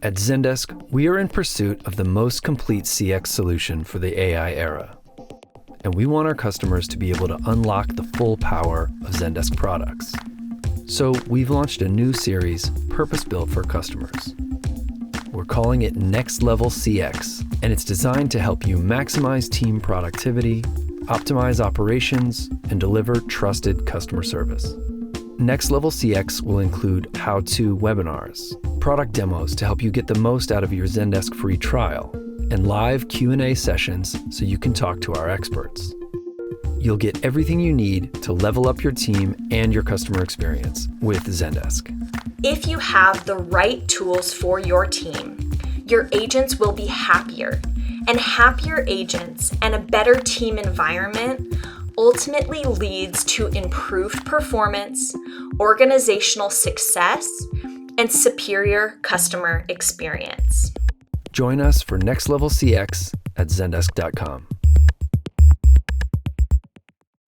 At Zendesk, we are in pursuit of the most complete CX solution for the AI era. And we want our customers to be able to unlock the full power of Zendesk products. So we've launched a new series purpose-built for customers. We're calling it Next Level CX, and it's designed to help you maximize team productivity, optimize operations, and deliver trusted customer service. Next Level CX will include how-to webinars, product demos to help you get the most out of your Zendesk free trial, and live Q&A sessions so you can talk to our experts. You'll get everything you need to level up your team and your customer experience with Zendesk. If you have the right tools for your team, your agents will be happier, and happier agents and a better team environment ultimately leads to improved performance, organizational success, and superior customer experience. Join us for Next Level CX at Zendesk.com.